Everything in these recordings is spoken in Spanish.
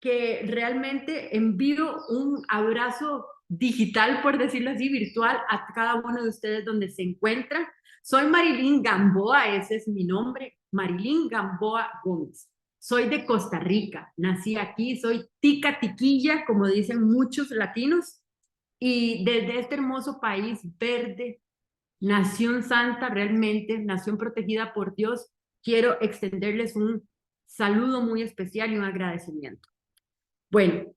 que realmente envío un abrazo digital, por decirlo así, virtual, a cada uno de ustedes donde se encuentran. Soy Marilyn Gamboa, ese es mi nombre, Marilyn Gamboa Gómez. Soy de Costa Rica, nací aquí, soy tica tiquilla, como dicen muchos latinos, y desde este hermoso país verde, nación santa realmente, nación protegida por Dios, quiero extenderles un saludo muy especial y un agradecimiento. Bueno,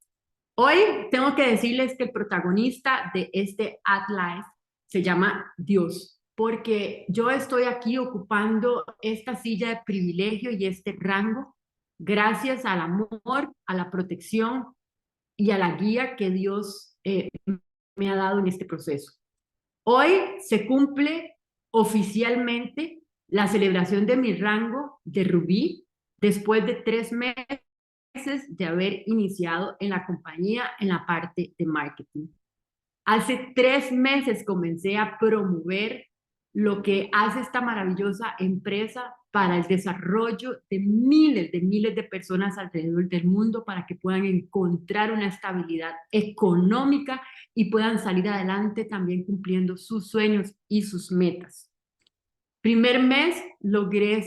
hoy tengo que decirles que el protagonista de este At Life se llama Dios, porque yo estoy aquí ocupando esta silla de privilegio y este rango gracias al amor, a la protección y a la guía que Dios me ha dado en este proceso. Hoy se cumple oficialmente la celebración de mi rango de rubí después de 3 meses de haber iniciado en la compañía en la parte de marketing. Hace 3 meses comencé a promover lo que hace esta maravillosa empresa para el desarrollo de miles de personas alrededor del mundo para que puedan encontrar una estabilidad económica y puedan salir adelante también cumpliendo sus sueños y sus metas. Primer mes logré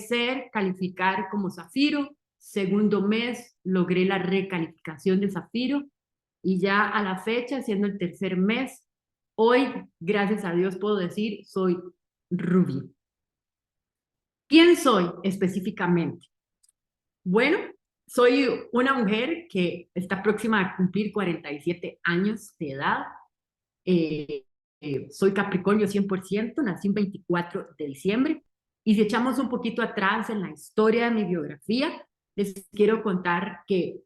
calificar como Zafiro, segundo mes logré la recalificación de Zafiro y ya a la fecha, siendo el tercer mes, hoy, gracias a Dios, puedo decir, soy Rubí. ¿Quién soy específicamente? Bueno, soy una mujer que está próxima a cumplir 47 años de edad. Eh, Soy Capricornio 100%, nací el 24 de diciembre. Y si echamos un poquito atrás en la historia de mi biografía, les quiero contar que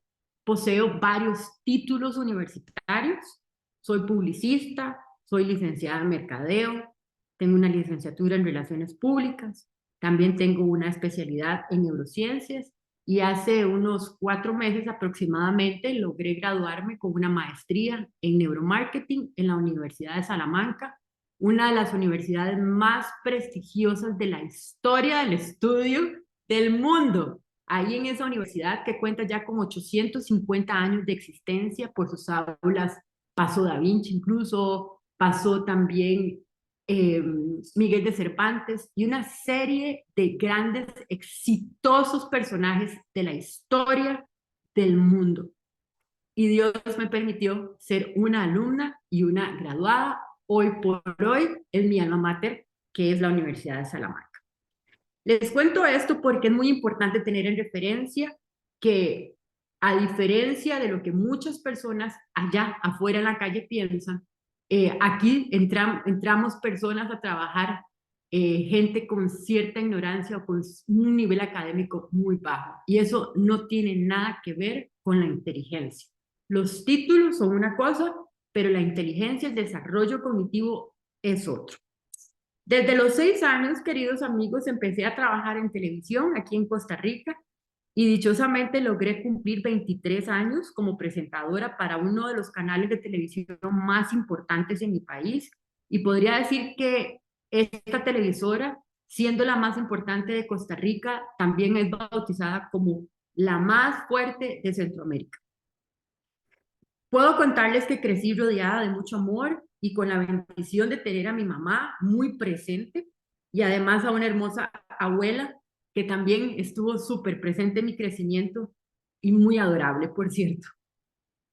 poseo varios títulos universitarios. Soy publicista, soy licenciada en mercadeo, tengo una licenciatura en relaciones públicas, también tengo una especialidad en neurociencias y hace unos 4 meses aproximadamente logré graduarme con una maestría en neuromarketing en la Universidad de Salamanca, una de las universidades más prestigiosas de la historia del estudio del mundo. Ahí en esa universidad que cuenta ya con 850 años de existencia, por sus aulas pasó Da Vinci incluso, pasó también Miguel de Cervantes y una serie de grandes, exitosos personajes de la historia del mundo. Y Dios me permitió ser una alumna y una graduada. Hoy por hoy es mi alma mater, que es la Universidad de Salamanca. Les cuento esto porque es muy importante tener en referencia que, a diferencia de lo que muchas personas allá afuera en la calle piensan, aquí entramos personas a trabajar, gente con cierta ignorancia o con un nivel académico muy bajo. Y eso no tiene nada que ver con la inteligencia. Los títulos son una cosa, pero la inteligencia, el desarrollo cognitivo es otro. Desde los 6 años, queridos amigos, empecé a trabajar en televisión aquí en Costa Rica y dichosamente logré cumplir 23 años como presentadora para uno de los canales de televisión más importantes en mi país. Y podría decir que esta televisora, siendo la más importante de Costa Rica, también es bautizada como la más fuerte de Centroamérica. Puedo contarles que crecí rodeada de mucho amor y con la bendición de tener a mi mamá muy presente y además a una hermosa abuela que también estuvo súper presente en mi crecimiento y muy adorable, por cierto.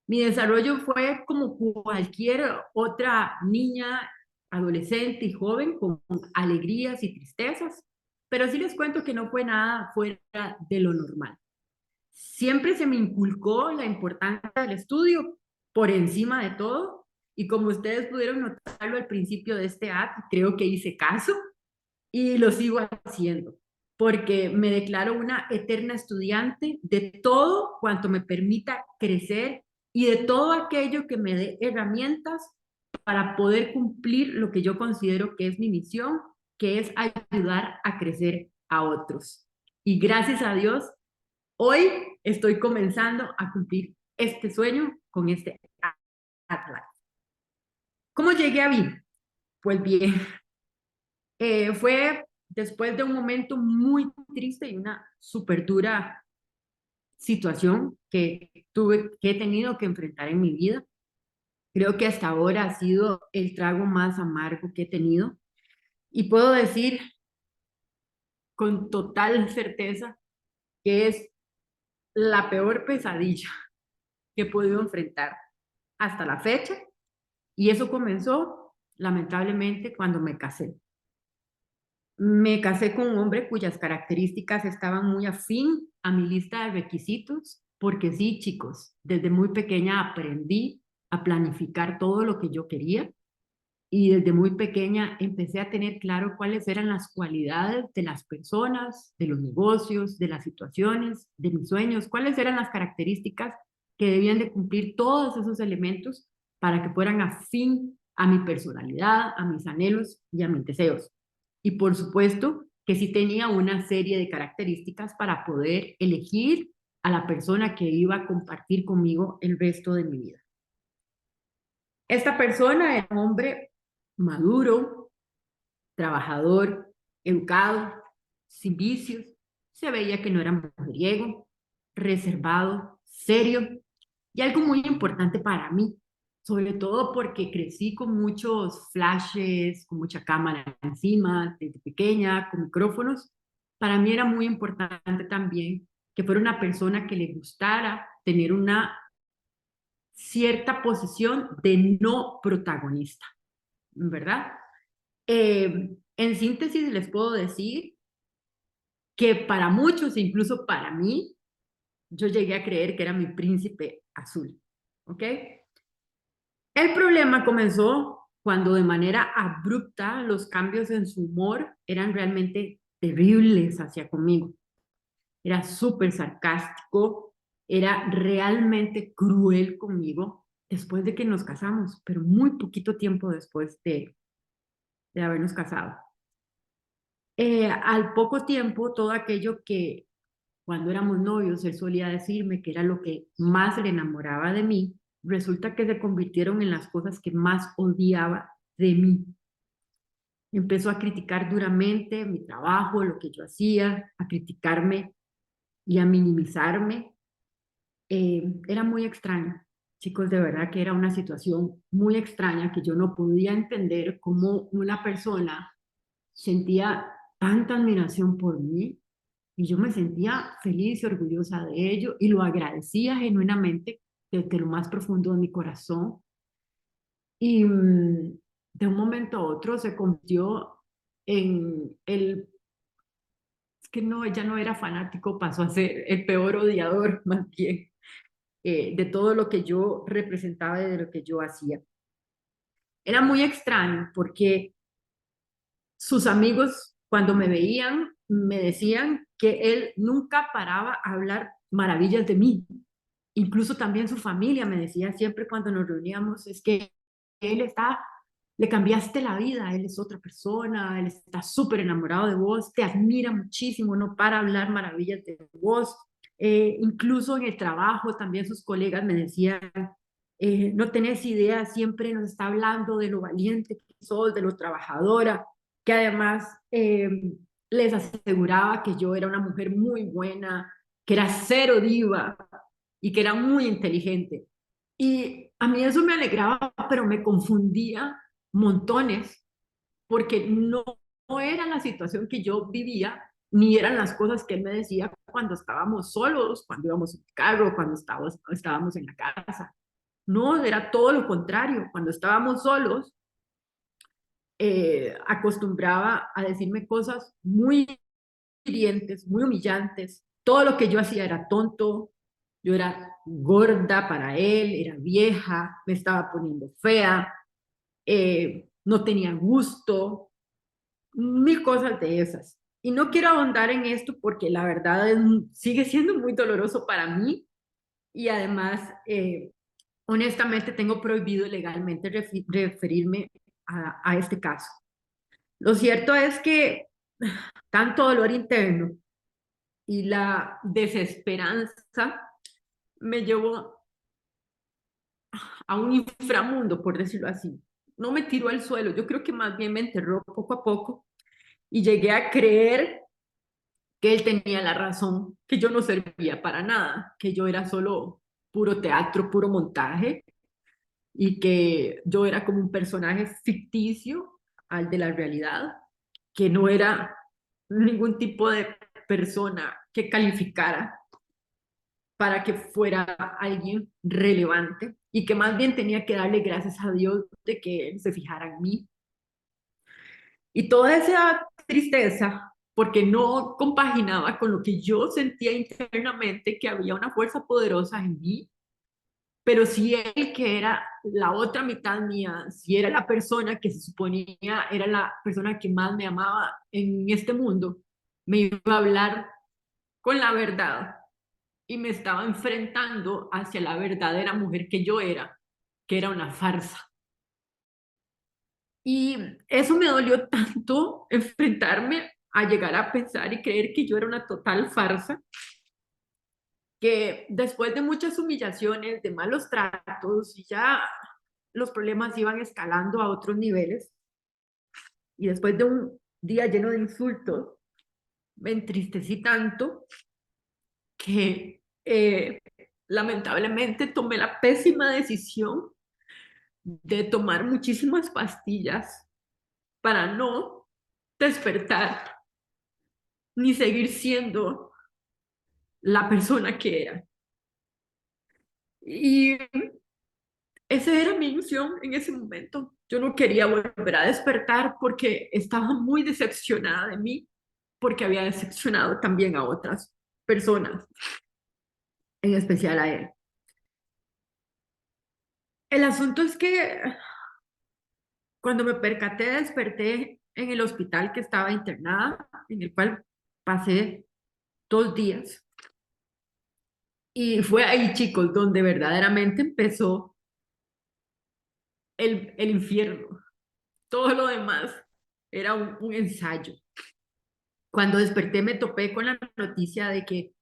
Mi desarrollo fue como cualquier otra niña, adolescente y joven, con alegrías y tristezas, pero sí les cuento que no fue nada fuera de lo normal. Siempre se me inculcó la importancia del estudio por encima de todo y como ustedes pudieron notarlo al principio de este acto, creo que hice caso y lo sigo haciendo porque me declaro una eterna estudiante de todo cuanto me permita crecer y de todo aquello que me dé herramientas para poder cumplir lo que yo considero que es mi misión, que es ayudar a crecer a otros. Y gracias a Dios, hoy estoy comenzando a cumplir este sueño con este Atlas. ¿Cómo llegué a mí? Pues bien, fue después de un momento muy triste y una súper dura situación que he tenido que enfrentar en mi vida. Creo que hasta ahora ha sido el trago más amargo que he tenido y puedo decir con total certeza que es la peor pesadilla que he podido enfrentar hasta la fecha, y eso comenzó lamentablemente cuando me casé. Me casé con un hombre cuyas características estaban muy afín a mi lista de requisitos, porque sí, chicos, desde muy pequeña aprendí a planificar todo lo que yo quería y desde muy pequeña empecé a tener claro cuáles eran las cualidades de las personas, de los negocios, de las situaciones, de mis sueños, cuáles eran las características que debían de cumplir todos esos elementos para que fueran afín a mi personalidad, a mis anhelos y a mis deseos. Y por supuesto que sí tenía una serie de características para poder elegir a la persona que iba a compartir conmigo el resto de mi vida. Esta persona era un hombre maduro, trabajador, educado, sin vicios. Se veía que no era mujeriego, reservado, serio, y algo muy importante para mí, sobre todo porque crecí con muchos flashes, con mucha cámara encima, desde pequeña, con micrófonos. Para mí era muy importante también que fuera una persona que le gustara tener una cierta posición de no protagonista, ¿verdad? En síntesis les puedo decir que para muchos, incluso para mí, yo llegué a creer que era mi príncipe azul, ¿ok? El problema comenzó cuando de manera abrupta los cambios en su humor eran realmente terribles hacia conmigo. Era súper sarcástico, era realmente cruel conmigo después de que nos casamos, pero muy poquito tiempo después de habernos casado. Al poco tiempo, todo aquello que cuando éramos novios él solía decirme que era lo que más le enamoraba de mí, resulta que se convirtieron en las cosas que más odiaba de mí. Empezó a criticar duramente mi trabajo, lo que yo hacía, a criticarme y a minimizarme. Era muy extraño, chicos, de verdad que era una situación muy extraña que yo no podía entender cómo una persona sentía tanta admiración por mí y yo me sentía feliz y orgullosa de ello y lo agradecía genuinamente desde lo más profundo de mi corazón. Y de un momento a otro se convirtió en es que no, ella no era fanático, pasó a ser el peor odiador más bien de todo lo que yo representaba y de lo que yo hacía. Era muy extraño porque sus amigos, cuando me veían, me decían que él nunca paraba a hablar maravillas de mí. Incluso también su familia me decía siempre cuando nos reuníamos, es que él está, le cambiaste la vida, él es otra persona, él está súper enamorado de vos, te admira muchísimo, no para hablar maravillas de vos. Incluso en el trabajo también sus colegas me decían, no tenés idea, siempre nos está hablando de lo valiente que sos, de lo trabajadora, que además les aseguraba que yo era una mujer muy buena, que era cero diva y que era muy inteligente. Y a mí eso me alegraba, pero me confundía montones, porque no era la situación que yo vivía, ni eran las cosas que él me decía cuando estábamos solos, cuando íbamos en el carro, cuando estábamos en la casa. No, era todo lo contrario. Cuando estábamos solos, acostumbraba a decirme cosas muy hirientes, muy humillantes. Todo lo que yo hacía era tonto, yo era gorda para él, era vieja, me estaba poniendo fea, no tenía gusto, mil cosas de esas. Y no quiero ahondar en esto porque la verdad sigue siendo muy doloroso para mí y además, honestamente, tengo prohibido legalmente referirme a este caso. Lo cierto es que tanto dolor interno y la desesperanza me llevó a un inframundo, por decirlo así. No me tiró al suelo, yo creo que más bien me enterró poco a poco y llegué a creer que él tenía la razón, que yo no servía para nada, que yo era solo puro teatro, puro montaje, y que yo era como un personaje ficticio al de la realidad, que no era ningún tipo de persona que calificara para que fuera alguien relevante y que más bien tenía que darle gracias a Dios de que Él se fijara en mí. Y toda esa tristeza, porque no compaginaba con lo que yo sentía internamente, que había una fuerza poderosa en mí, pero si él, que era la otra mitad mía, si era la persona que se suponía era la persona que más me amaba en este mundo, me iba a hablar con la verdad y me estaba enfrentando hacia la verdadera mujer que yo era, que era una farsa. Y eso me dolió tanto enfrentarme a llegar a pensar y creer que yo era una total farsa, que después de muchas humillaciones, de malos tratos, y ya los problemas iban escalando a otros niveles, y después de un día lleno de insultos, me entristecí tanto que lamentablemente tomé la pésima decisión de tomar muchísimas pastillas para no despertar ni seguir siendo la persona que era. Y esa era mi ilusión en ese momento. Yo no quería volver a despertar porque estaba muy decepcionada de mí, porque había decepcionado también a otras personas, en especial a él. El asunto es que cuando me percaté, desperté en el hospital que estaba internada, en el cual pasé 2 días. Y fue ahí, chicos, donde verdaderamente empezó el infierno. Todo lo demás era un ensayo. Cuando desperté me topé con la noticia de que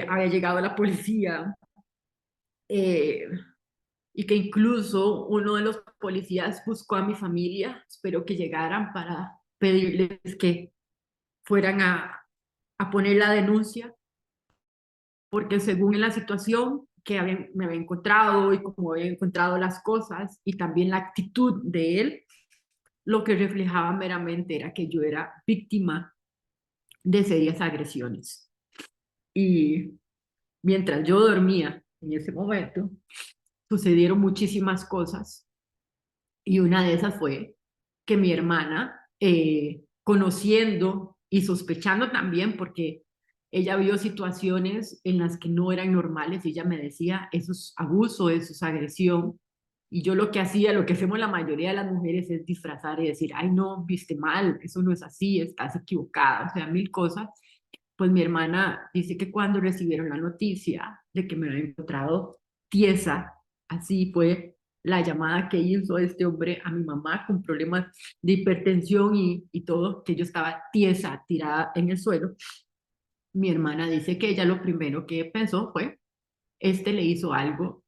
había llegado la policía eh, y que incluso uno de los policías buscó a mi familia, espero que llegaran para pedirles que fueran a poner la denuncia, porque según en la situación que me había encontrado y como había encontrado las cosas y también la actitud de él, lo que reflejaba meramente era que yo era víctima de serias agresiones. Y mientras yo dormía en ese momento, sucedieron muchísimas cosas y una de esas fue que mi hermana, conociendo y sospechando también, porque ella vio situaciones en las que no eran normales y ella me decía, eso es abuso, eso es agresión. Y yo lo que hacía, lo que hacemos la mayoría de las mujeres es disfrazar y decir, ay no, viste mal, eso no es así, estás equivocada, o sea, mil cosas. Pues mi hermana dice que cuando recibieron la noticia de que me había encontrado tiesa, así fue la llamada que hizo este hombre a mi mamá con problemas de hipertensión y todo, que yo estaba tiesa, tirada en el suelo. Mi hermana dice que ella lo primero que pensó fue, este le hizo algo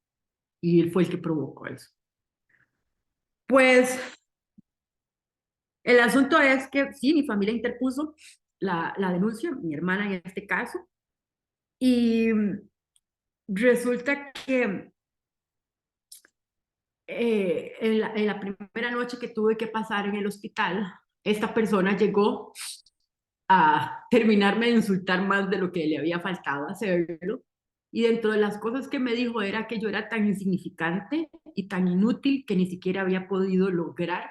y él fue el que provocó eso. Pues el asunto es que sí, mi familia interpuso la denuncia, mi hermana en este caso, y resulta que en la primera noche que tuve que pasar en el hospital, esta persona llegó a terminarme de insultar más de lo que le había faltado hacerlo. Y dentro de las cosas que me dijo era que yo era tan insignificante y tan inútil que ni siquiera había podido lograr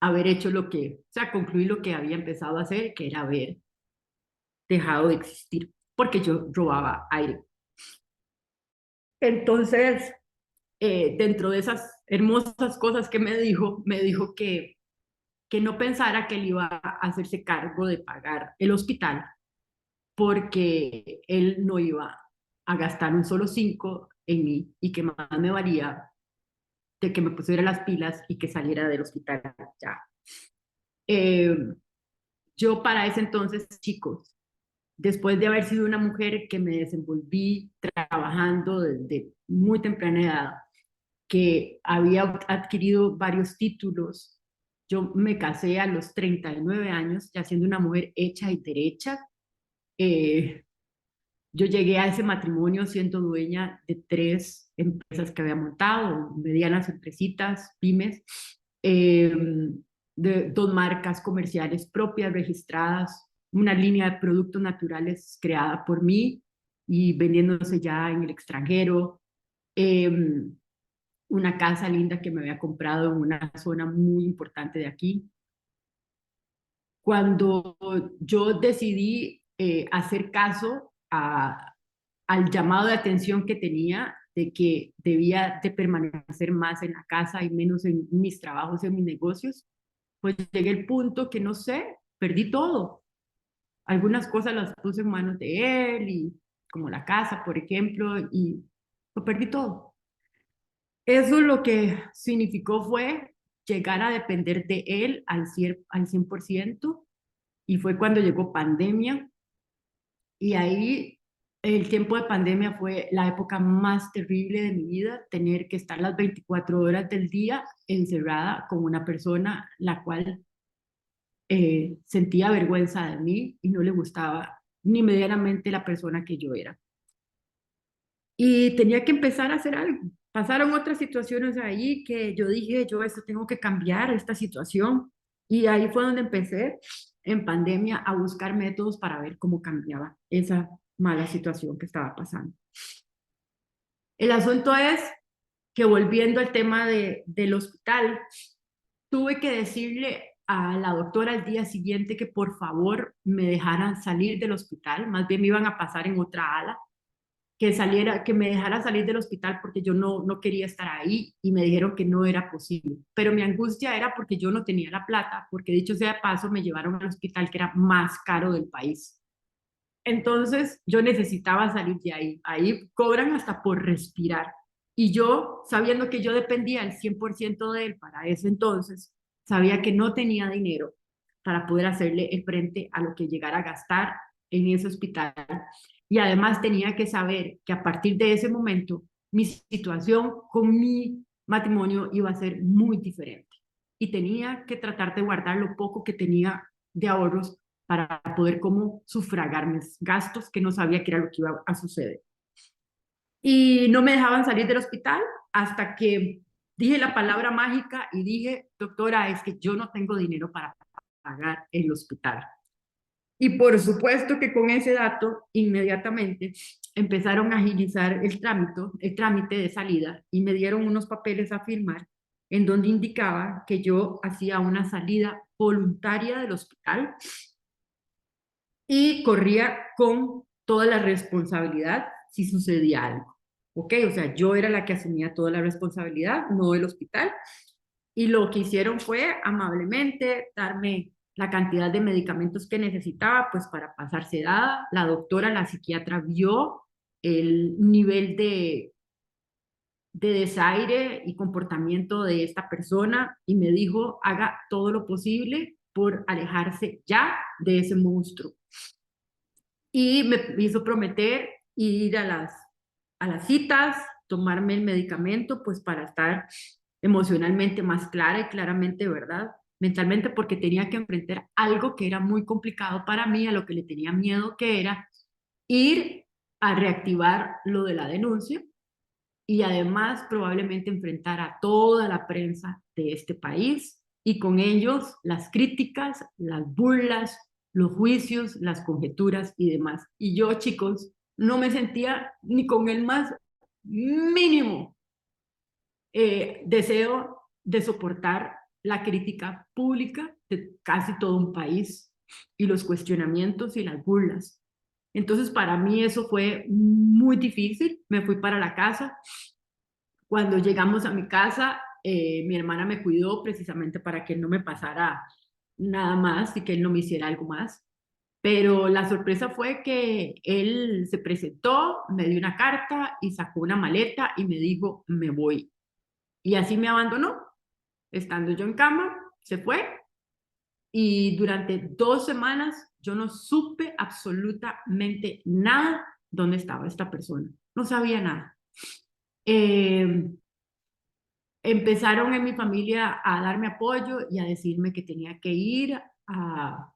haber hecho lo que, o sea, concluir lo que había empezado a hacer, que era haber dejado de existir, porque yo robaba aire. Entonces, dentro de esas hermosas cosas que me dijo que no pensara que él iba a hacerse cargo de pagar el hospital, porque él no iba a gastar un solo 5 en mí y que más me valía de que me pusiera las pilas y que saliera del hospital ya. Eh, yo para ese entonces, chicos, después de haber sido una mujer que me desenvolví trabajando desde muy temprana edad, que había adquirido varios títulos, Yo me casé a los 39 años, ya siendo una mujer hecha y derecha. Eh, yo llegué a ese matrimonio siendo dueña de 3 empresas que había montado, medianas empresitas, pymes, eh, de 2 marcas comerciales propias registradas, una línea de productos naturales creada por mí y vendiéndose ya en el extranjero, eh, una casa linda que me había comprado en una zona muy importante de aquí. Cuando yo decidí hacer caso al llamado de atención que tenía de que debía de permanecer más en la casa y menos en mis trabajos, en mis negocios, pues llegué al punto que no sé, perdí todo. Algunas cosas las puse en manos de él, y como la casa, por ejemplo, y lo perdí todo. Eso lo que significó fue llegar a depender de él al 100%, y fue cuando llegó pandemia, y ahí el tiempo de pandemia fue la época más terrible de mi vida, tener que estar las 24 horas del día encerrada con una persona la cual sentía vergüenza de mí y no le gustaba ni medianamente la persona que yo era. Y tenía que empezar a hacer algo. Pasaron otras situaciones ahí que yo dije, yo esto tengo que cambiar, esta situación. Y ahí fue donde empecé en pandemia a buscar métodos para ver cómo cambiaba esa mala situación que estaba pasando. El asunto es que, volviendo al tema del hospital, tuve que decirle a la doctora al día siguiente que por favor me dejaran salir del hospital, más bien me iban a pasar en otra ala, que saliera, que me dejara salir del hospital porque yo no quería estar ahí, y me dijeron que no era posible. Pero mi angustia era porque yo no tenía la plata, porque dicho sea de paso me llevaron al hospital que era más caro del país. Entonces yo necesitaba salir de ahí. Ahí cobran hasta por respirar. Y yo, sabiendo que yo dependía al 100% de él para ese entonces, sabía que no tenía dinero para poder hacerle el frente a lo que llegara a gastar en ese hospital. Y además tenía que saber que a partir de ese momento mi situación con mi matrimonio iba a ser muy diferente. Y tenía que tratar de guardar lo poco que tenía de ahorros para poder como sufragar mis gastos, que no sabía qué era lo que iba a suceder. Y no me dejaban salir del hospital hasta que dije la palabra mágica y dije, doctora, es que yo no tengo dinero para pagar el hospital. Y por supuesto que con ese dato, inmediatamente empezaron a agilizar el trámite de salida, y me dieron unos papeles a firmar en donde indicaba que yo hacía una salida voluntaria del hospital y corría con toda la responsabilidad si sucedía algo. ¿Ok? O sea, yo era la que asumía toda la responsabilidad, no el hospital. Y lo que hicieron fue amablemente darme la cantidad de medicamentos que necesitaba, pues para pasar sedada. La doctora, la psiquiatra, vio el nivel de desaire y comportamiento de esta persona y me dijo, haga todo lo posible por alejarse ya de ese monstruo. Y me hizo prometer ir a las citas, tomarme el medicamento, pues para estar emocionalmente más clara y claramente, ¿verdad? Mentalmente, porque tenía que enfrentar algo que era muy complicado para mí, a lo que le tenía miedo, que era ir a reactivar lo de la denuncia, y además probablemente enfrentar a toda la prensa de este país, y con ellos las críticas, las burlas, los juicios, las conjeturas y demás. Y yo, chicos, no me sentía ni con el más mínimo deseo de soportar la crítica pública de casi todo un país, y los cuestionamientos y las burlas. Entonces, para mí eso fue muy difícil. Me fui para la casa. Cuando llegamos a mi casa, mi hermana me cuidó precisamente para que no me pasara nada más y que él no me hiciera algo más. Pero la sorpresa fue que él se presentó, me dio una carta y sacó una maleta y me dijo, me voy. Y así me abandonó. Estando yo en cama, se fue, y durante 2 semanas yo no supe absolutamente nada dónde estaba esta persona. No sabía nada. Eh, empezaron en mi familia a darme apoyo y a decirme que tenía que ir a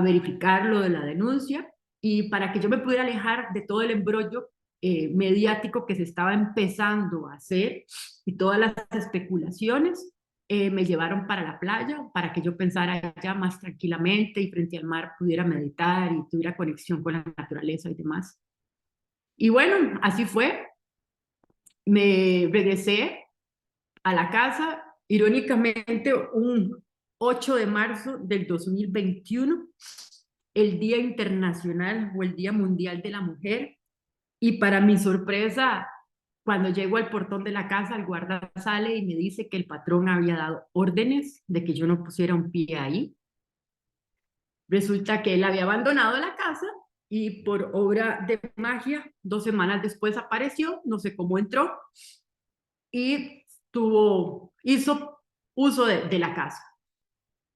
verificar lo de la denuncia y para que yo me pudiera alejar de todo el embrollo mediático que se estaba empezando a hacer y todas las especulaciones, me llevaron para la playa para que yo pensara allá más tranquilamente y frente al mar pudiera meditar y tuviera conexión con la naturaleza y demás. Y bueno, así fue. Me regresé a la casa, irónicamente, un 8 de marzo del 2021, el Día Internacional o el Día Mundial de la Mujer. Y para mi sorpresa, cuando llego al portón de la casa, el guarda sale y me dice que el patrón había dado órdenes de que yo no pusiera un pie ahí. Resulta que él había abandonado la casa y por obra de magia, 2 semanas después apareció, no sé cómo entró, y hizo uso de la casa.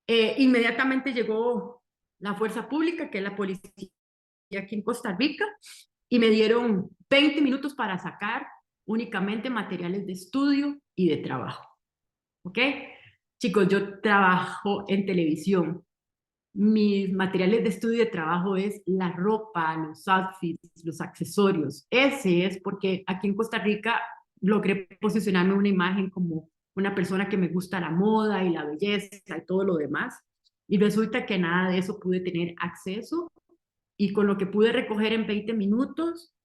Inmediatamente llegó la fuerza pública, que es la policía aquí en Costa Rica, y me dieron 20 minutos para sacar únicamente materiales de estudio y de trabajo. ¿Ok? Chicos, yo trabajo en televisión. Mis materiales de estudio y de trabajo es la ropa, los outfits, los accesorios. Ese es porque aquí en Costa Rica logré posicionarme una imagen como una persona que me gusta la moda y la belleza y todo lo demás. Y resulta que nada de eso pude tener acceso y con lo que pude recoger en 20 minutos,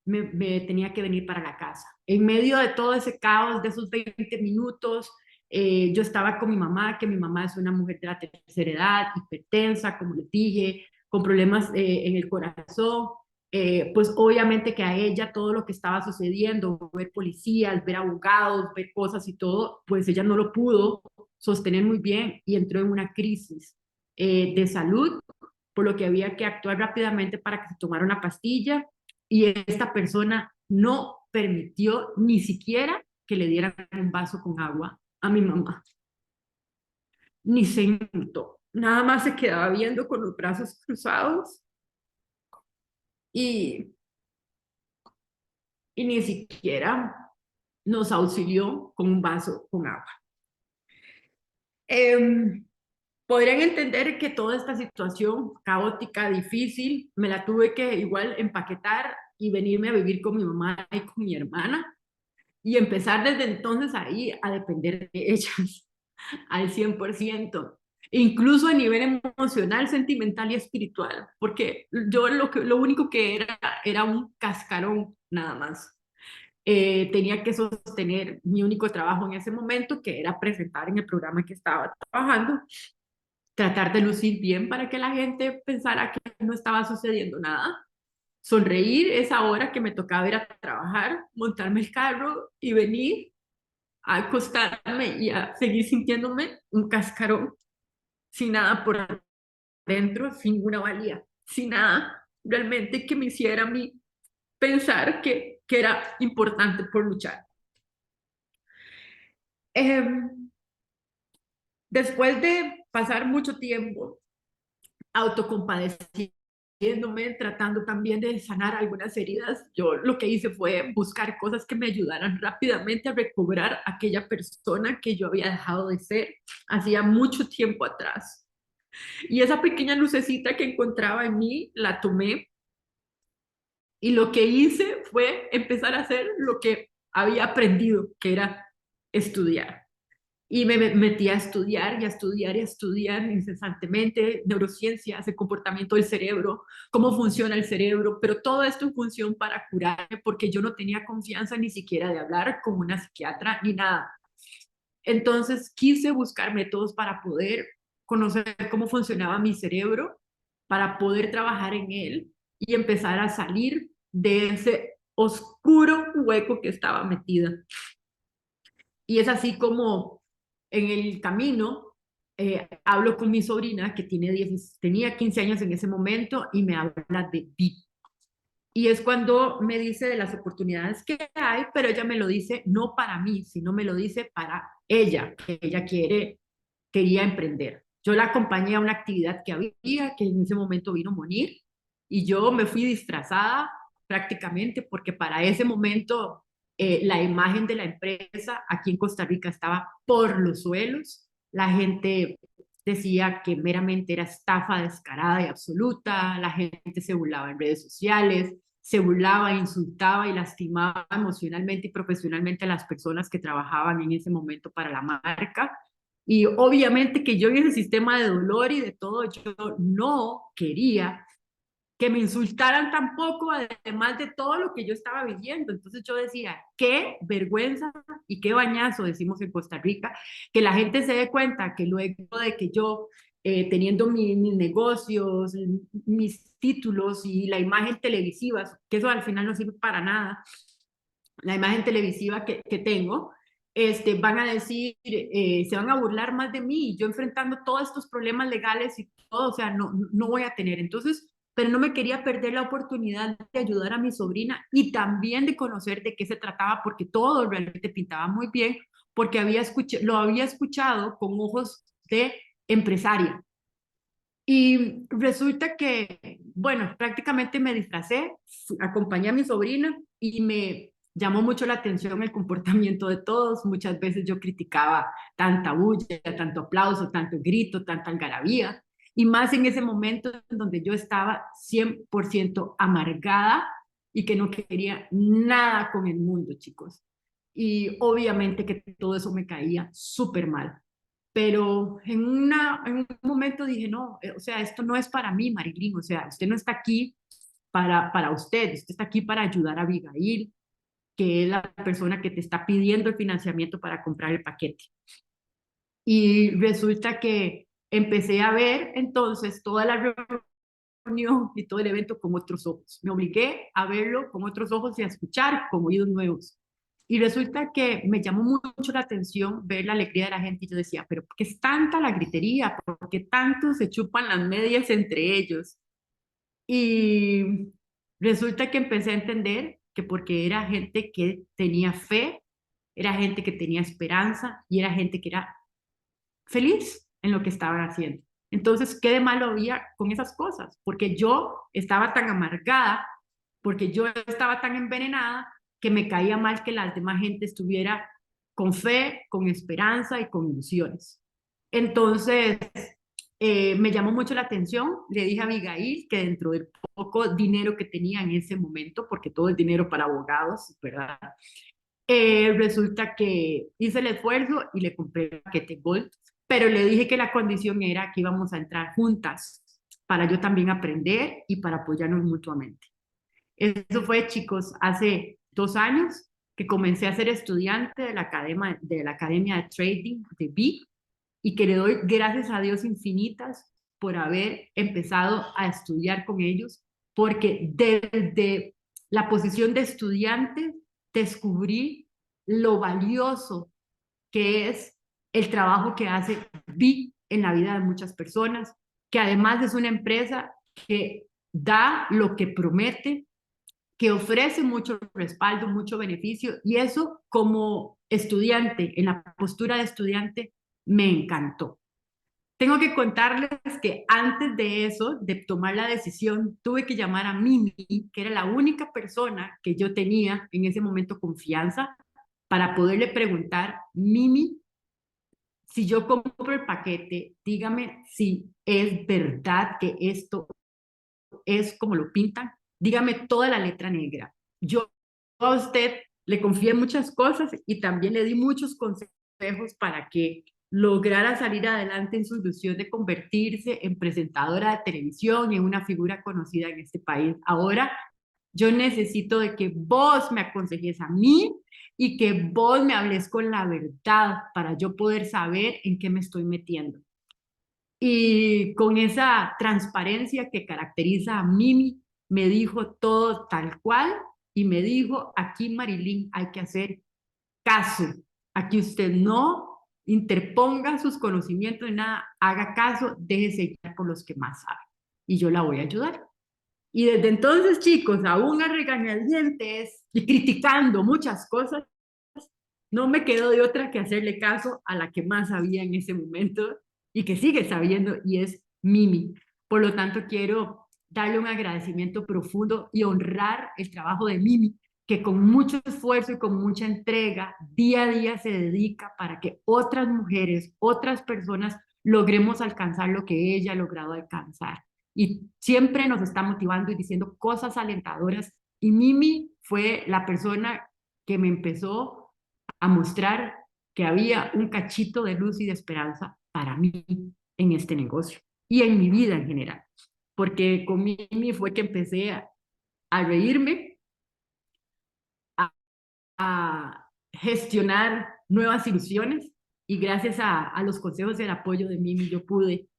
me tenía que venir para la casa. En medio de todo ese caos de esos 20 minutos, yo estaba con mi mamá, que mi mamá es una mujer de la tercera edad, hipertensa, como les dije, con problemas en el corazón. Pues obviamente que a ella todo lo que estaba sucediendo, ver policías, ver abogados, ver cosas y todo, pues ella no lo pudo sostener muy bien y entró en una crisis de salud, por lo que había que actuar rápidamente para que se tomara una pastilla y esta persona no permitió ni siquiera que le dieran un vaso con agua a mi mamá, ni se inmutó, nada más se quedaba viendo con los brazos cruzados y, y ni siquiera nos auxilió con un vaso con agua. Podrían entender que toda esta situación caótica, difícil, me la tuve que igual empaquetar y venirme a vivir con mi mamá y con mi hermana y empezar desde entonces ahí a depender de ellas al 100%, incluso a nivel emocional, sentimental y espiritual, porque yo lo único que era un cascarón nada más. Tenía que sostener mi único trabajo en ese momento, que era presentar en el programa que estaba trabajando, tratar de lucir bien para que la gente pensara que no estaba sucediendo nada, sonreír esa hora que me tocaba ir a trabajar, montarme el carro y venir a acostarme y a seguir sintiéndome un cascarón, sin nada por dentro, sin ninguna valía, sin nada realmente que me hiciera a mí pensar que era importante por luchar. Eh, Después de pasar mucho tiempo autocompadeciéndome, tratando también de sanar algunas heridas, yo lo que hice fue buscar cosas que me ayudaran rápidamente a recobrar aquella persona que yo había dejado de ser hacía mucho tiempo atrás. Y esa pequeña lucecita que encontraba en mí, la tomé y lo que hice fue empezar a hacer lo que había aprendido, que era estudiar. Y me metí a estudiar y a estudiar y a estudiar incesantemente neurociencias, el comportamiento del cerebro, cómo funciona el cerebro, pero todo esto en función para curarme porque yo no tenía confianza ni siquiera de hablar con una psiquiatra ni nada. Entonces quise buscar métodos para poder conocer cómo funcionaba mi cerebro, para poder trabajar en él y empezar a salir de ese oscuro hueco que estaba metida. Y es así como en el camino hablo con mi sobrina que tenía 15 años en ese momento y me habla de VIP. Y es cuando me dice de las oportunidades que hay, pero ella me lo dice no para mí, sino me lo dice para ella, que ella quería emprender. Yo la acompañé a una actividad que había, que en ese momento vino Monir, y yo me fui disfrazada prácticamente porque para ese momento La imagen de la empresa aquí en Costa Rica estaba por los suelos. La gente decía que meramente era estafa descarada y absoluta. La gente se burlaba en redes sociales, se burlaba, insultaba y lastimaba emocionalmente y profesionalmente a las personas que trabajaban en ese momento para la marca. Y obviamente que yo en ese sistema de dolor y de todo, yo no quería que me insultaran tampoco, además de todo lo que yo estaba viviendo. Entonces yo decía, qué vergüenza y qué bañazo, decimos en Costa Rica, que la gente se dé cuenta que luego de que yo, teniendo mis negocios, mis títulos y la imagen televisiva, que eso al final no sirve para nada, la imagen televisiva que tengo, van a decir, se van a burlar más de mí, yo enfrentando todos estos problemas legales y todo, o sea, no voy a tener. Entonces, pero no me quería perder la oportunidad de ayudar a mi sobrina y también de conocer de qué se trataba, porque todo realmente pintaba muy bien, porque lo había escuchado con ojos de empresaria. Y resulta que, bueno, prácticamente me disfracé, acompañé a mi sobrina y me llamó mucho la atención el comportamiento de todos. Muchas veces yo criticaba tanta bulla, tanto aplauso, tanto grito, tanta algarabía. Y más en ese momento en donde yo estaba 100% amargada y que no quería nada con el mundo, chicos. Y obviamente que todo eso me caía súper mal. Pero en un momento dije, no, o sea, esto no es para mí, Marilyn, o sea, usted no está aquí para usted está aquí para ayudar a Abigail, que es la persona que te está pidiendo el financiamiento para comprar el paquete. Y resulta que empecé a ver entonces toda la reunión y todo el evento con otros ojos. Me obligué a verlo con otros ojos y a escuchar con oídos nuevos. Y resulta que me llamó mucho la atención ver la alegría de la gente y yo decía, pero ¿por qué es tanta la gritería? ¿Por qué tanto se chupan las medias entre ellos? Y resulta que empecé a entender que porque era gente que tenía fe, era gente que tenía esperanza y era gente que era feliz en lo que estaban haciendo. Entonces, ¿qué de malo había con esas cosas? Porque yo estaba tan amargada, porque yo estaba tan envenenada, que me caía mal que la demás gente estuviera con fe, con esperanza y con ilusiones. Entonces, me llamó mucho la atención, le dije a Abigail que dentro del poco dinero que tenía en ese momento, porque todo el dinero para abogados, ¿verdad? Resulta que hice el esfuerzo y le compré el paquete Gold, pero le dije que la condición era que íbamos a entrar juntas para yo también aprender y para apoyarnos mutuamente. Eso fue, chicos, hace 2 años que comencé a ser estudiante de la academia de Trading de BIC y que le doy gracias a Dios infinitas por haber empezado a estudiar con ellos, porque desde la posición de estudiante descubrí lo valioso que es el trabajo que hace BIC en la vida de muchas personas, que además es una empresa que da lo que promete, que ofrece mucho respaldo, mucho beneficio, y eso como estudiante, en la postura de estudiante, me encantó. Tengo que contarles que antes de eso, de tomar la decisión, tuve que llamar a Mimi, que era la única persona que yo tenía en ese momento confianza, para poderle preguntar, Mimi, si yo compro el paquete, dígame si es verdad que esto es como lo pintan, dígame toda la letra negra. Yo a usted le confié muchas cosas y también le di muchos consejos para que lograra salir adelante en su ilusión de convertirse en presentadora de televisión y en una figura conocida en este país. Ahora yo necesito de que vos me aconsejes a mí y que vos me hables con la verdad para yo poder saber en qué me estoy metiendo. Y con esa transparencia que caracteriza a Mimi, me dijo todo tal cual y me dijo, aquí Marilyn hay que hacer caso, aquí usted no interponga sus conocimientos en nada, haga caso, déjese guiar por los que más saben y yo la voy a ayudar. Y desde entonces, chicos, aún a regañadientes y criticando muchas cosas, no me quedó de otra que hacerle caso a la que más sabía en ese momento y que sigue sabiendo, y es Mimi. Por lo tanto, quiero darle un agradecimiento profundo y honrar el trabajo de Mimi, que con mucho esfuerzo y con mucha entrega, día a día se dedica para que otras mujeres, otras personas logremos alcanzar lo que ella ha logrado alcanzar. Y siempre nos está motivando y diciendo cosas alentadoras. Y Mimi fue la persona que me empezó a mostrar que había un cachito de luz y de esperanza para mí en este negocio y en mi vida en general. Porque con Mimi fue que empecé a reírme, a gestionar nuevas ilusiones y gracias a los consejos y el apoyo de Mimi yo pude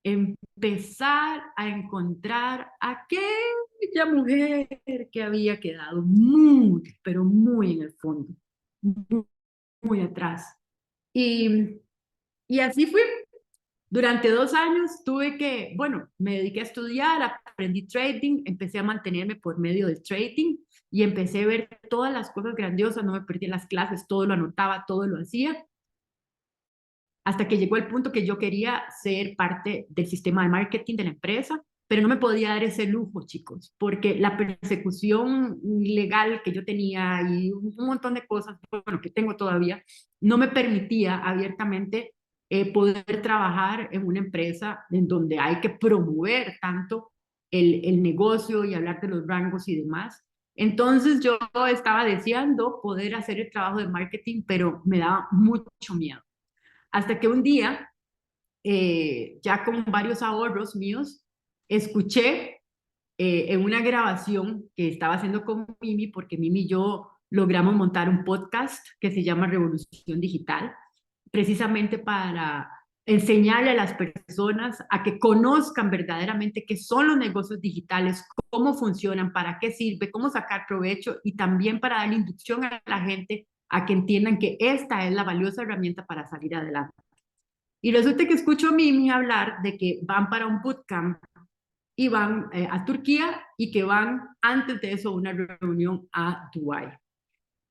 empezar a encontrar aquella mujer que había quedado muy, pero muy en el fondo, muy, muy atrás. Y, y así fue. Durante 2 años tuve que, bueno, me dediqué a estudiar, aprendí trading, empecé a mantenerme por medio del trading y empecé a ver todas las cosas grandiosas, no me perdí las clases, todo lo anotaba, todo lo hacía, hasta que llegó el punto que yo quería ser parte del sistema de marketing de la empresa, pero no me podía dar ese lujo, chicos, porque la persecución legal que yo tenía y un montón de cosas, bueno, que tengo todavía, no me permitía abiertamente poder trabajar en una empresa en donde hay que promover tanto el negocio y hablar de los rangos y demás. Entonces yo estaba deseando poder hacer el trabajo de marketing, pero me daba mucho miedo. Hasta que un día, ya con varios ahorros míos, escuché en una grabación que estaba haciendo con Mimi, porque Mimi y yo logramos montar un podcast que se llama Revolución Digital, precisamente para enseñarle a las personas a que conozcan verdaderamente qué son los negocios digitales, cómo funcionan, para qué sirve, cómo sacar provecho y también para dar inducción a la gente a que entiendan que esta es la valiosa herramienta para salir adelante. Y resulta que escucho a Mimi hablar de que van para un bootcamp y van a Turquía y que van antes de eso a una reunión a Dubái.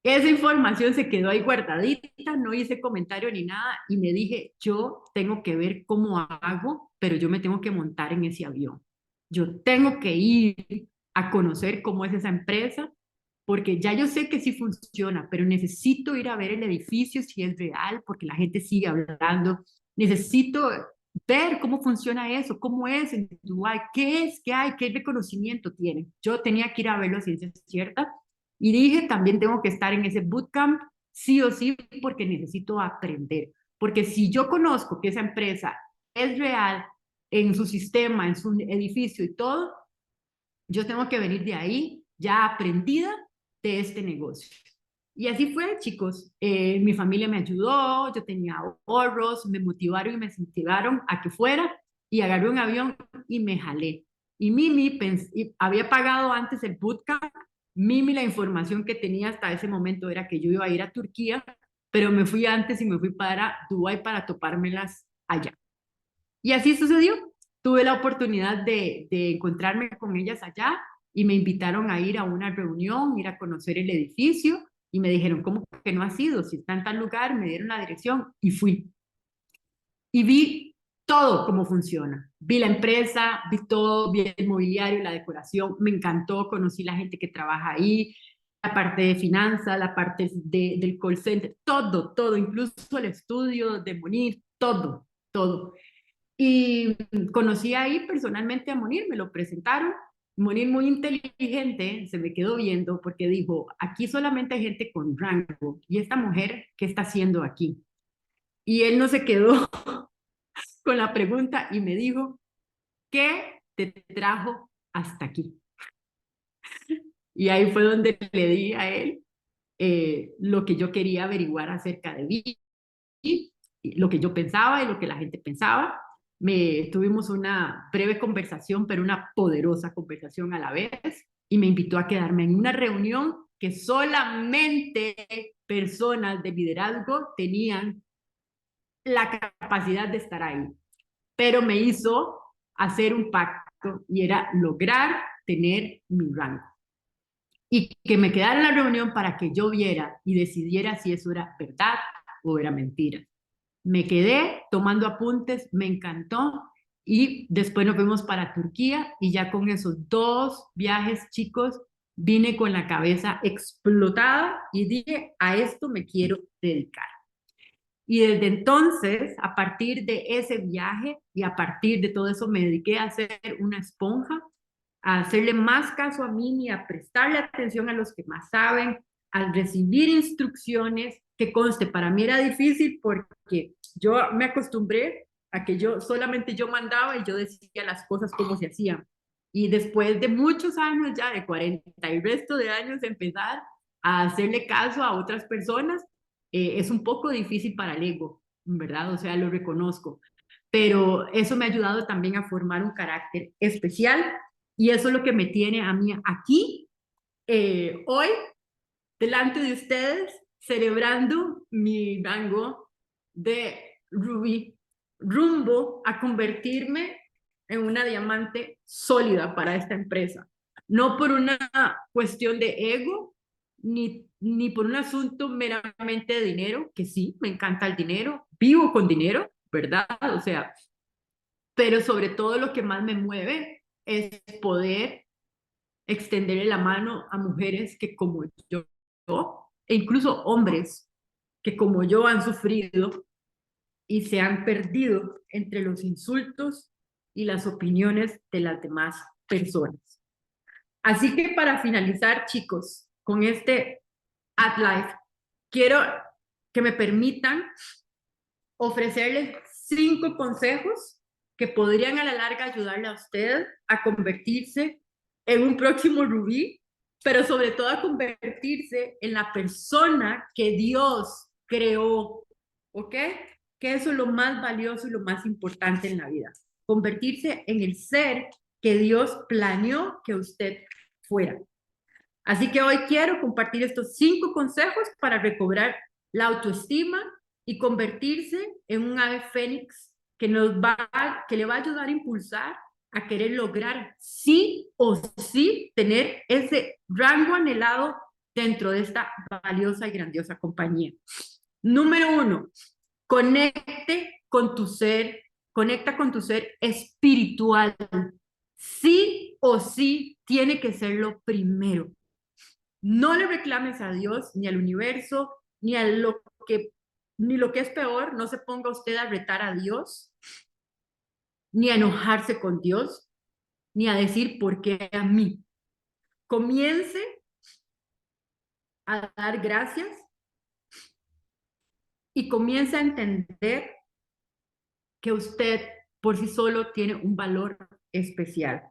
Esa información se quedó ahí guardadita, no hice comentario ni nada y me dije, yo tengo que ver cómo hago, pero yo me tengo que montar en ese avión. Yo tengo que ir a conocer cómo es esa empresa, porque ya yo sé que sí funciona, pero necesito ir a ver el edificio si es real, porque la gente sigue hablando. Necesito ver cómo funciona eso, cómo es en Dubái, qué es, qué hay, qué reconocimiento tiene. Yo tenía que ir a verlo a ciencia cierta y dije, también tengo que estar en ese bootcamp, sí o sí, porque necesito aprender. Porque si yo conozco que esa empresa es real en su sistema, en su edificio y todo, yo tengo que venir de ahí ya aprendida de este negocio. Y así fue, chicos. Mi familia me ayudó, yo tenía ahorros, me motivaron y me incentivaron a que fuera y agarré un avión y me jalé. Y Mimi había pagado antes el bootcamp. Mimi, la información que tenía hasta ese momento era que yo iba a ir a Turquía, pero me fui antes y me fui para Dubái para topármelas allá. Y así sucedió. Tuve la oportunidad de encontrarme con ellas allá y me invitaron a ir a una reunión, ir a conocer el edificio y me dijeron, ¿cómo que no has ido? Si está en tal lugar, me dieron la dirección y fui. Y vi todo cómo funciona. Vi la empresa, vi todo, vi el mobiliario, la decoración, me encantó, conocí la gente que trabaja ahí, la parte de finanzas, la parte del call center, todo, todo, incluso el estudio de Munir, todo, todo. Y conocí ahí personalmente a Monir, me lo presentaron. Monir muy inteligente, se me quedó viendo porque dijo, aquí solamente hay gente con rango. ¿Y esta mujer qué está haciendo aquí? Y él no se quedó con la pregunta y me dijo, ¿qué te trajo hasta aquí? Y ahí fue donde le di a él lo que yo quería averiguar acerca de mí, lo que yo pensaba y lo que la gente pensaba. Tuvimos una breve conversación, pero una poderosa conversación a la vez, y me invitó a quedarme en una reunión que solamente personas de liderazgo tenían la capacidad de estar ahí. Pero me hizo hacer un pacto y era lograr tener mi rango. Y que me quedara en la reunión para que yo viera y decidiera si eso era verdad o era mentira. Me quedé tomando apuntes, me encantó y después nos fuimos para Turquía y ya con esos 2 viajes, chicos, vine con la cabeza explotada y dije, a esto me quiero dedicar. Y desde entonces, a partir de ese viaje y a partir de todo eso, me dediqué a ser una esponja, a hacerle más caso a mí y a prestarle atención a los que más saben, al recibir instrucciones, que conste, para mí era difícil porque yo me acostumbré a que solamente yo mandaba y yo decía las cosas como se hacían. Y después de muchos años ya, de 40 y resto de años, empezar a hacerle caso a otras personas, es un poco difícil para el ego, ¿verdad? O sea, lo reconozco. Pero eso me ha ayudado también a formar un carácter especial y eso es lo que me tiene a mí aquí, hoy, delante de ustedes, celebrando mi rango de Ruby, rumbo a convertirme en una diamante sólida para esta empresa. No por una cuestión de ego, ni por un asunto meramente de dinero, que sí, me encanta el dinero, vivo con dinero, ¿verdad? O sea, pero sobre todo lo que más me mueve es poder extenderle la mano a mujeres que como yo, e incluso hombres que como yo han sufrido y se han perdido entre los insultos y las opiniones de las demás personas. Así que para finalizar, chicos, con este At Life, quiero que me permitan ofrecerles 5 consejos que podrían a la larga ayudarle a usted a convertirse en un próximo Rubí, pero sobre todo a convertirse en la persona que Dios creó, ¿ok? Que eso es lo más valioso y lo más importante en la vida. Convertirse en el ser que Dios planeó que usted fuera. Así que hoy quiero compartir estos 5 consejos para recobrar la autoestima y convertirse en un ave fénix que que le va a ayudar a impulsar a querer lograr sí o sí tener ese rango anhelado dentro de esta valiosa y grandiosa compañía. Número 1, conecta con tu ser espiritual. Sí o sí tiene que ser lo primero. No le reclames a Dios, ni al universo, ni lo que es peor, no se ponga usted a retar a Dios, ni a enojarse con Dios, ni a decir por qué a mí. Comience a dar gracias y comience a entender que usted por sí solo tiene un valor especial.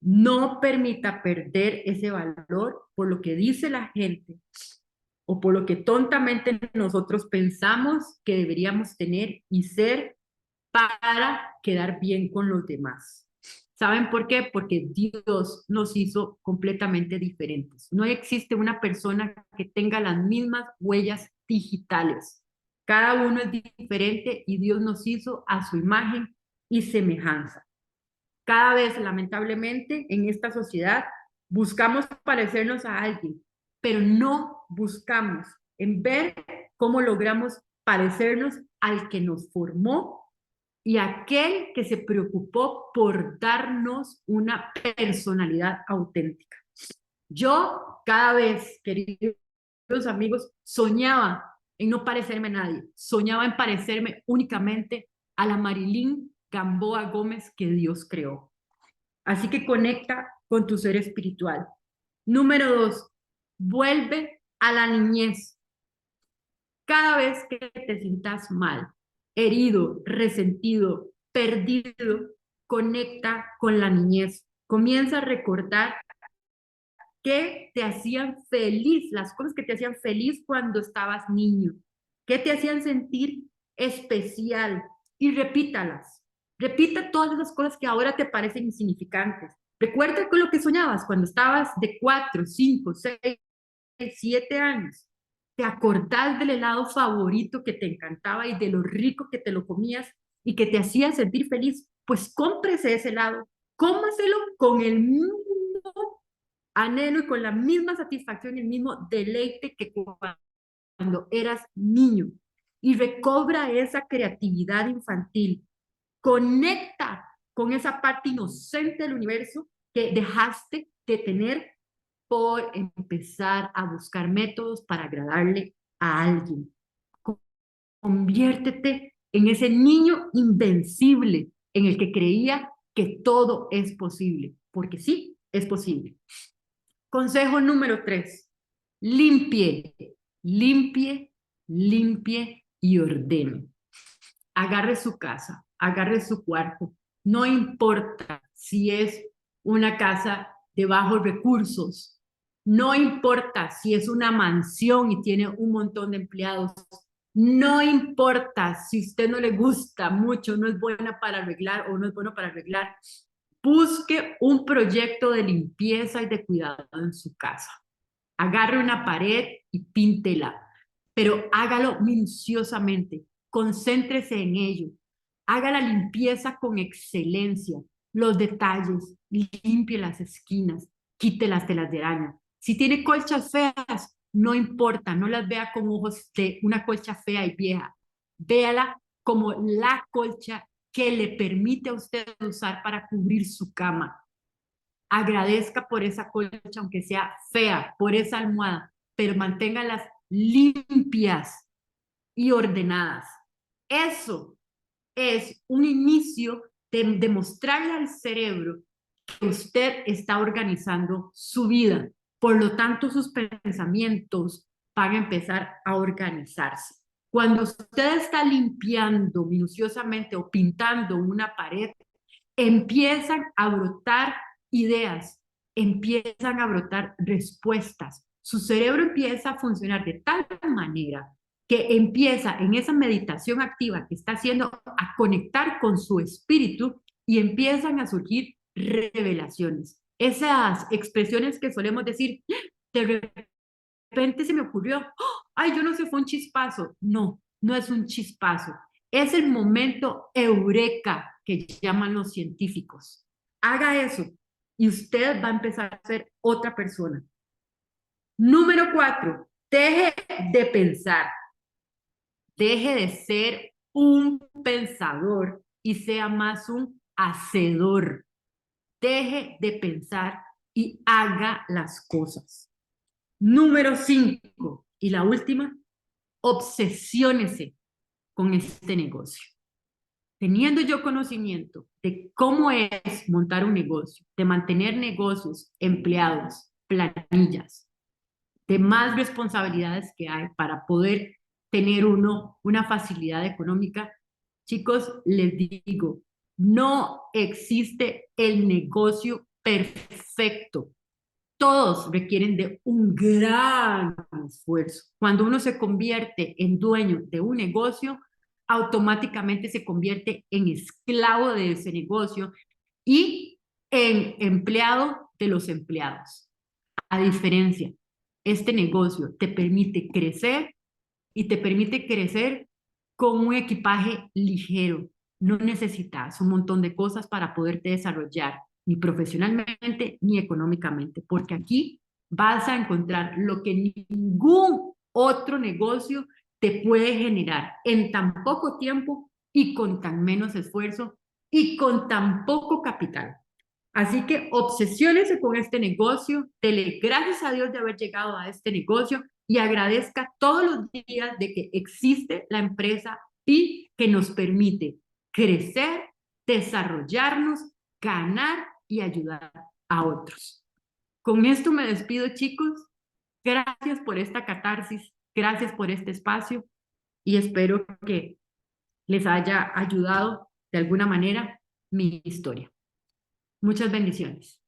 No permita perder ese valor por lo que dice la gente o por lo que tontamente nosotros pensamos que deberíamos tener y ser para quedar bien con los demás. ¿Saben por qué? Porque Dios nos hizo completamente diferentes. No existe una persona que tenga las mismas huellas digitales. Cada uno es diferente y Dios nos hizo a su imagen y semejanza. Cada vez, lamentablemente, en esta sociedad buscamos parecernos a alguien, pero no buscamos en ver cómo logramos parecernos al que nos formó y aquel que se preocupó por darnos una personalidad auténtica. Yo cada vez, queridos amigos, soñaba en no parecerme a nadie, soñaba en parecerme únicamente a la Marilyn Gamboa Gómez que Dios creó. Así que conecta con tu ser espiritual. Número 2, vuelve a la niñez. Cada vez que te sientas mal, herido, resentido, perdido, conecta con la niñez. Comienza a recordar qué te hacían feliz, las cosas que te hacían feliz cuando estabas niño, qué te hacían sentir especial y repítalas. Repita todas esas cosas que ahora te parecen insignificantes. Recuerda con lo que soñabas cuando estabas de 4, 5, 6, 7 años. ¿Te acordás del helado favorito que te encantaba y de lo rico que te lo comías y que te hacía sentir feliz? Pues cómprese ese helado, cómaselo con el mismo anhelo y con la misma satisfacción y el mismo deleite que cuando eras niño. Y recobra esa creatividad infantil. Conecta con esa parte inocente del universo que dejaste de tener por empezar a buscar métodos para agradarle a alguien. Conviértete en ese niño invencible en el que creía que todo es posible, porque sí, es posible. Consejo número 3, limpie, limpie, limpie y ordene. Agarre su casa, agarre su cuarto, no importa si es una casa de bajos recursos, no importa si es una mansión y tiene un montón de empleados, no importa si a usted no le gusta mucho, no es buena para arreglar o no es bueno para arreglar, busque un proyecto de limpieza y de cuidado en su casa. Agarre una pared y píntela, pero hágalo minuciosamente, concéntrese en ello, haga la limpieza con excelencia, los detalles, limpie las esquinas, quite las telas de araña. Si tiene colchas feas, no importa, no las vea con ojos de una colcha fea y vieja, véala como la colcha que le permite a usted usar para cubrir su cama. Agradezca por esa colcha, aunque sea fea, por esa almohada, pero manténgalas limpias y ordenadas. Eso es un inicio de demostrarle al cerebro que usted está organizando su vida. Por lo tanto, sus pensamientos van a empezar a organizarse. Cuando usted está limpiando minuciosamente o pintando una pared, empiezan a brotar ideas, empiezan a brotar respuestas. Su cerebro empieza a funcionar de tal manera que empieza en esa meditación activa que está haciendo a conectar con su espíritu y empiezan a surgir revelaciones. Esas expresiones que solemos decir, de repente se me ocurrió, ay, yo no sé, fue un chispazo. No, no es un chispazo. Es el momento eureka que llaman los científicos. Haga eso y usted va a empezar a ser otra persona. Número 4, deje de pensar. Deje de ser un pensador y sea más un hacedor. Deje de pensar y haga las cosas. Número 5, y la última, obsesiónese con este negocio. Teniendo yo conocimiento de cómo es montar un negocio, de mantener negocios, empleados, planillas, de más responsabilidades que hay para poder tener uno una facilidad económica, chicos, les digo, no existe el negocio perfecto. Todos requieren de un gran esfuerzo. Cuando uno se convierte en dueño de un negocio, automáticamente se convierte en esclavo de ese negocio y en empleado de los empleados. A diferencia, este negocio te permite crecer y te permite crecer con un equipaje ligero. No necesitas un montón de cosas para poderte desarrollar, ni profesionalmente ni económicamente, porque aquí vas a encontrar lo que ningún otro negocio te puede generar en tan poco tiempo y con tan menos esfuerzo y con tan poco capital. Así que obsesiónese con este negocio, dele gracias a Dios de haber llegado a este negocio y agradezca todos los días de que existe la empresa PI que nos permite crecer, desarrollarnos, ganar y ayudar a otros. Con esto me despido, chicos. Gracias por esta catarsis, gracias por este espacio y espero que les haya ayudado de alguna manera mi historia. Muchas bendiciones.